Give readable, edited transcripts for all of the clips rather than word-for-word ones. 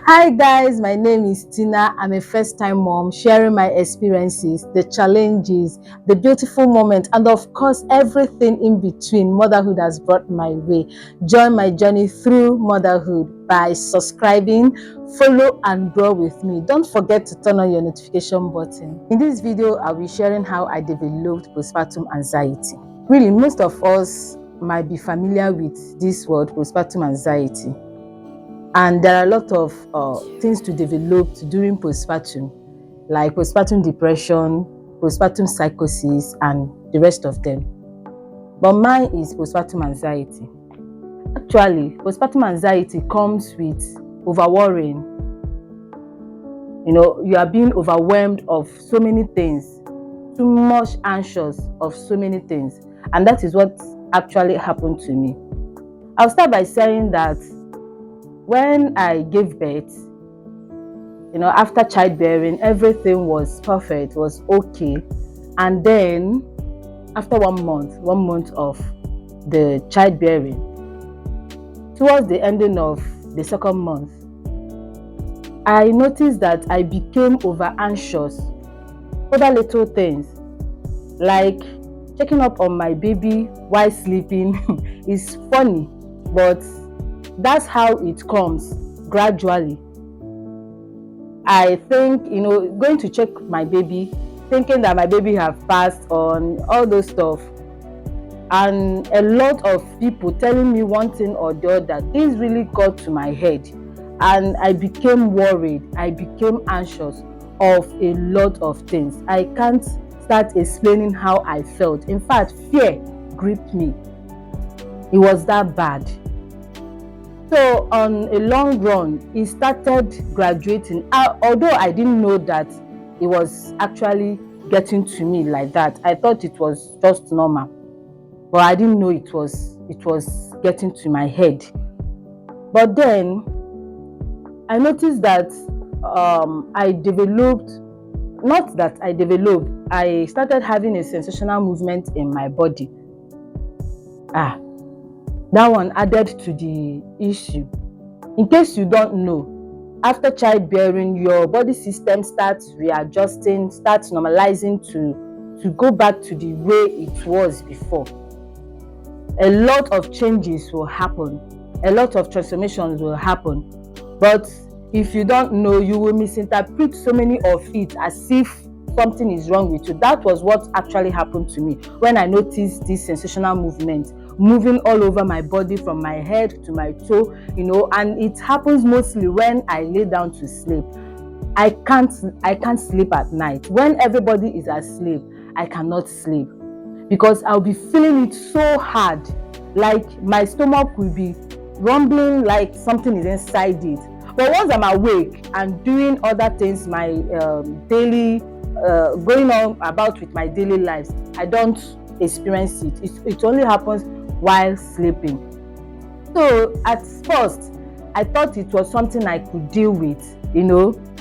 Hi guys, my name is Tina. I'm a first-time mom sharing my experiences, the challenges, the beautiful moments, and of course, everything in between motherhood has brought my way. Join my journey through motherhood by subscribing, follow, and grow with me. Don't forget to turn on your notification button. In this video, I'll be sharing how I developed postpartum anxiety. Really, most of us might be familiar with this word, postpartum anxiety. And there are a lot of things to develop during postpartum, like postpartum depression, postpartum psychosis, and the rest of them. But mine is postpartum anxiety. Actually, postpartum anxiety comes with overworrying. You are being overwhelmed of so many things, too much anxious of so many things. And that is what actually happened to me. I'll start by saying that when I gave birth, after childbearing, everything was perfect, was okay. And then after 1 month of the childbearing, towards the ending of the second month, I noticed that I became over anxious over little things, like checking up on my baby while sleeping. Is funny, but that's how it comes gradually. I think, going to check my baby, thinking that my baby have passed on, all those stuff. And a lot of people telling me one thing or the other, this really got to my head. And I became worried. I became anxious of a lot of things. I can't start explaining how I felt. In fact, fear gripped me. It was that bad. So on a long run, it started graduating. Although I didn't know that it was actually getting to me like that. I thought it was just normal, but I didn't know it was getting to my head. But then I noticed that I started having a sensational movement in my body. That one added to the issue. In case you don't know, after childbearing, your body system starts readjusting, starts normalizing to go back to the way it was before. A lot of changes will happen. A lot of transformations will happen. But if you don't know, you will misinterpret so many of it as if something is wrong with you. That was what actually happened to me when I noticed this sensational movement moving all over my body from my head to my toe, and it happens mostly when I lay down to sleep. I can't sleep at night. When everybody is asleep, I cannot sleep because I'll be feeling it so hard, like my stomach will be rumbling like something is inside it. But once I'm awake and doing other things, my daily going on about with my daily lives, I don't experience it. It only happens while sleeping. So at first, I thought it was something I could deal with,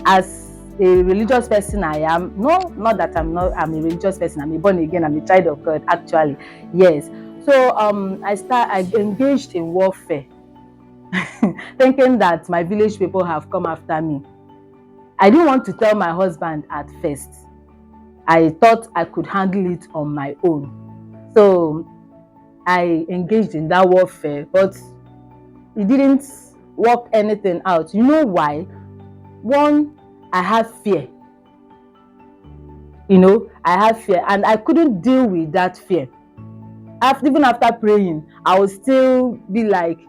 as a religious person I am. No, not that I'm a religious person. I'm a born again. I'm a child of God, actually. Yes. So I engaged in warfare, thinking that my village people have come after me. I didn't want to tell my husband at first. I thought I could handle it on my own. So I engaged in that warfare, but it didn't work anything out. You know why? One, I have fear. I have fear, and I couldn't deal with that fear. Even after praying, I would still be like,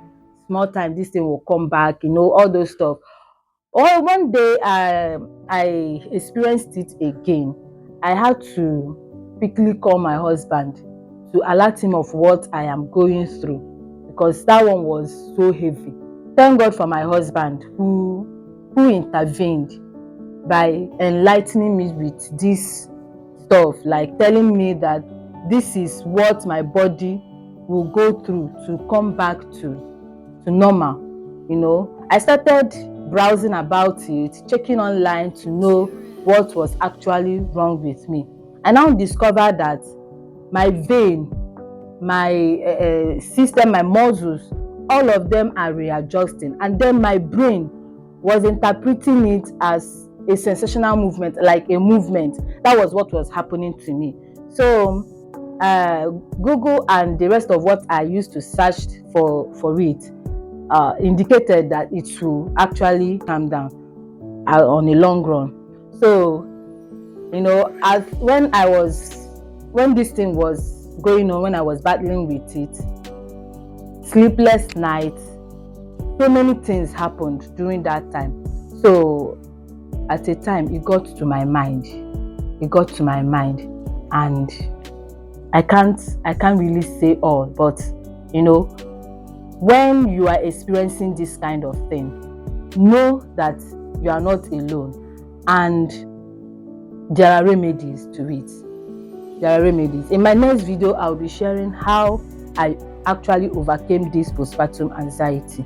small time, this thing will come back, all those stuff. Or one day I experienced it again. I had to quickly call my husband to alert him of what I am going through, because that one was so heavy. Thank God for my husband who intervened by enlightening me with this stuff, like telling me that this is what my body will go through to come back to normal. I started browsing about it, checking online to know what was actually wrong with me. I now discovered that my vein, my system, my muscles, all of them are readjusting, and then my brain was interpreting it as a sensational movement, like a movement. That was what was happening to me. So Google and the rest of what I used to search for it indicated that it will actually calm down on a long run. So, as when this thing was going on, when I was battling with it, sleepless nights, so many things happened during that time. So at a time, it got to my mind. And I can't really say all, but when you are experiencing this kind of thing, know that you are not alone, and there are remedies to it. In my next video, I'll be sharing how I actually overcame this postpartum anxiety.